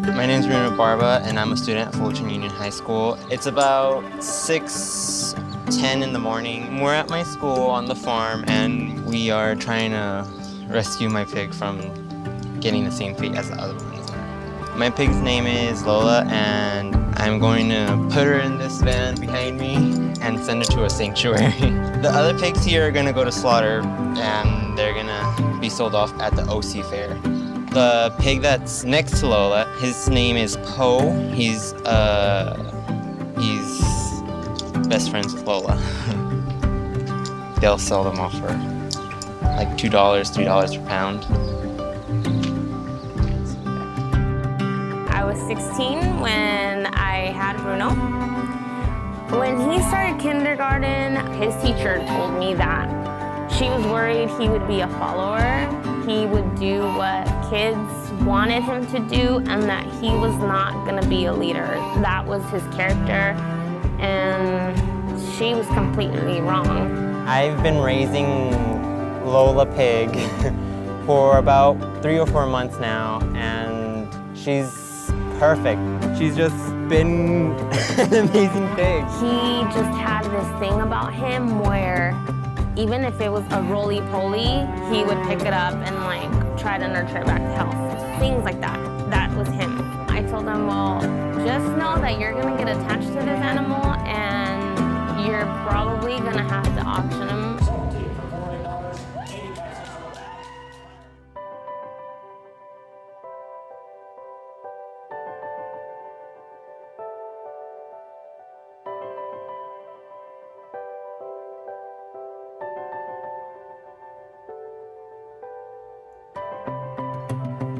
My name is Bruno and I'm a student at Fullerton Union High School. It's about 6:10 in the morning. We're at my school on the farm, and we are trying to rescue my pig from getting the same fate as the other ones. My pig's name is Lola, and I'm going to put her in this van behind me and send her to a sanctuary. The other pigs here are gonna go to slaughter, and they're gonna be sold off at the OC fair. The pig that's next to Lola, his name is Poe. He's best friends with Lola. They'll sell them off for like $2, $3 per pound. I was 16 when I had Bruno. When he started kindergarten, his teacher told me that she was worried he would be a follower. He would do what kids wanted him to do, and that he was not gonna be a leader. That was his character, and she was completely wrong. I've been raising Lola pig for about 3 or 4 months now, and she's perfect. She's just been an amazing pig. He just had this thing about him where even if it was a roly-poly, he would pick it up and like try to nurture it back to health. Things like that. That was him. I told him, well, just know that you're gonna get attached to this animal and you're probably gonna have to auction him.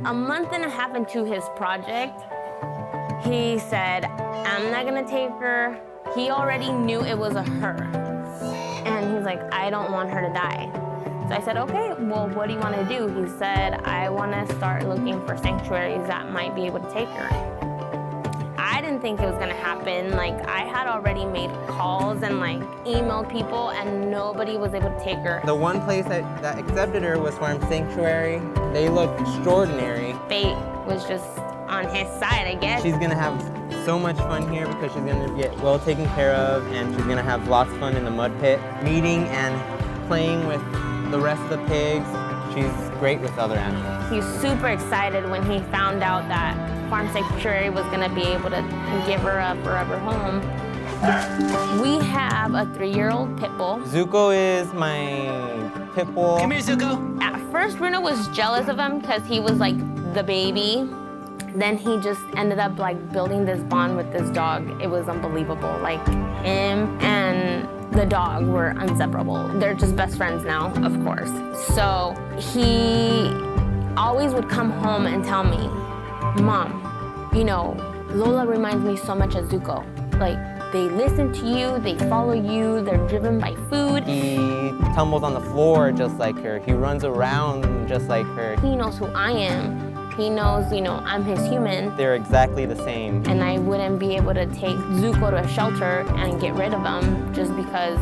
A month and a half into his project, he said, I'm not gonna take her. He already knew it was a her. And he's like, I don't want her to die. So I said, okay, well, what do you wanna do? He said, I wanna start looking for sanctuaries that might be able to take her. I didn't think it was gonna happen. Like, I had already made calls and like emailed people, and nobody was able to take her. The one place that accepted her was Farm Sanctuary. They look extraordinary. Fate was just on his side, I guess. She's gonna have so much fun here because she's gonna get well taken care of, and she's gonna have lots of fun in the mud pit, meeting and playing with the rest of the pigs. She's great with other animals. He was super excited when he found out that Farm Sanctuary was gonna be able to give her a forever home. We have a 3-year-old pit bull. Zuko is my pit bull. Come here, Zuko. At first, Bruno was jealous of him because he was like the baby. Then he just ended up like building this bond with this dog. It was unbelievable. Like, him and the dog were inseparable. They're just best friends now, of course. So he always would come home and tell me, Mom, you know, Lola reminds me so much of Zuko. Like, they listen to you, they follow you, they're driven by food. He tumbles on the floor just like her. He runs around just like her. He knows who I am. He knows, you know, I'm his human. They're exactly the same. And I wouldn't be able to take Zuko to a shelter and get rid of him just because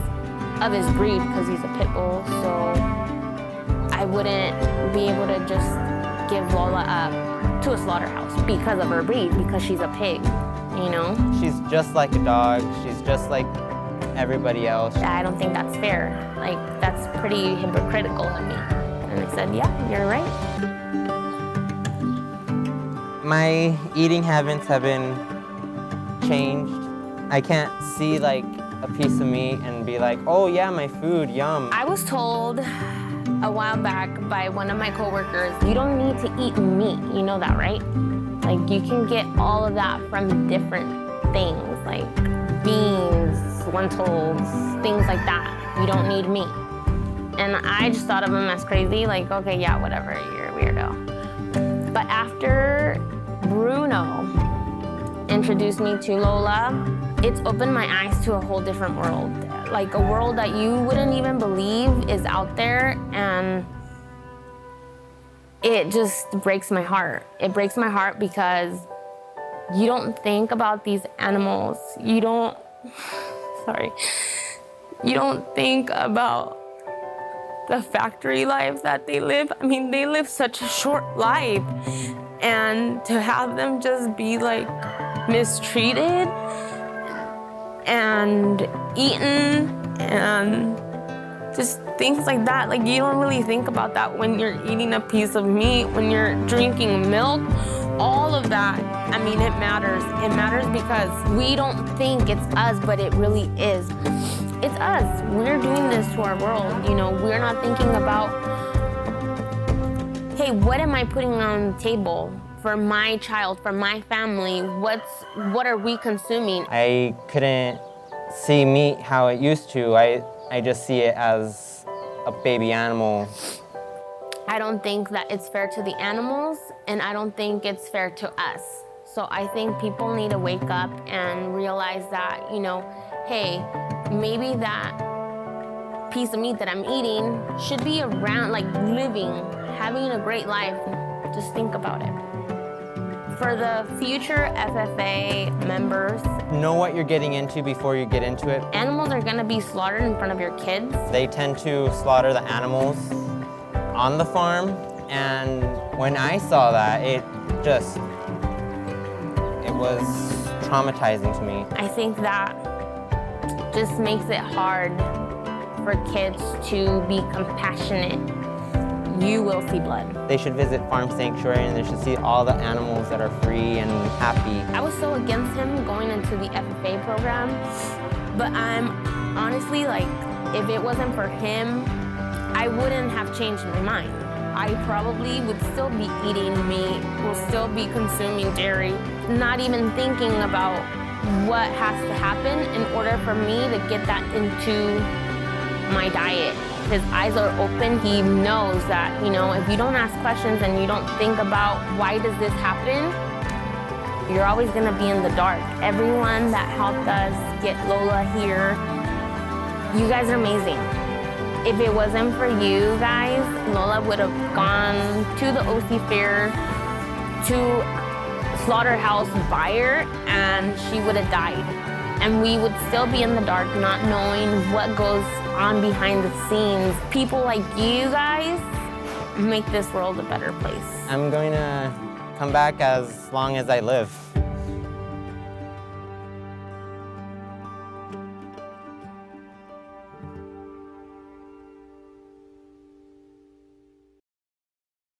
of his breed, because he's a pit bull. So I wouldn't be able to just give Lola up to a slaughterhouse because of her breed, because she's a pig, you know? She's just like a dog. She's just like everybody else. I don't think that's fair. Like, that's pretty hypocritical of me. And I said, yeah, you're right. My eating habits have been changed. I can't see like a piece of meat and be like, oh yeah, my food, yum. I was told a while back by one of my coworkers, you don't need to eat meat, you know that, right? Like, you can get all of that from different things, like beans, lentils, things like that. You don't need meat. And I just thought of him as crazy, like, okay, yeah, whatever, you're a weirdo. But after Bruno introduced me to Lola, it's opened my eyes to a whole different world. Like, a world that you wouldn't even believe is out there, and it just breaks my heart. It breaks my heart because you don't think about these animals. You don't think about the factory life that they live. I mean, they live such a short life. And to have them just be like mistreated and eaten and just things like that. Like, you don't really think about that when you're eating a piece of meat, when you're drinking milk, all of that. I mean, it matters. It matters because we don't think it's us, but it really is. It's us. We're doing this to our world. You know, we're not thinking about, hey, what am I putting on the table for my child, for my family? What are we consuming? I couldn't see meat how it used to. I just see it as a baby animal. I don't think that it's fair to the animals, and I don't think it's fair to us. So I think people need to wake up and realize that, you know, hey, maybe that piece of meat that I'm eating should be around, like living, having a great life. Just think about it. For the future FFA members, know what you're getting into before you get into it. Animals are gonna be slaughtered in front of your kids. They tend to slaughter the animals on the farm, and when I saw that, it was traumatizing to me. I think that just makes it hard for kids to be compassionate. You will see blood. They should visit Farm Sanctuary and they should see all the animals that are free and happy. I was so against him going into the FFA program, but I'm honestly like, if it wasn't for him, I wouldn't have changed my mind. I probably would still be eating meat, will still be consuming dairy, not even thinking about what has to happen in order for me to get that into my diet. His eyes are open. He knows that, you know, if you don't ask questions and you don't think about why does this happen, you're always gonna be in the dark. Everyone that helped us get Lola here, you guys are amazing. If it wasn't for you guys, Lola would have gone to the OC Fair, to slaughterhouse buyer, and she would have died. And we would still be in the dark, not knowing what goes on behind the scenes. People like you guys make this world a better place. I'm going to come back as long as I live.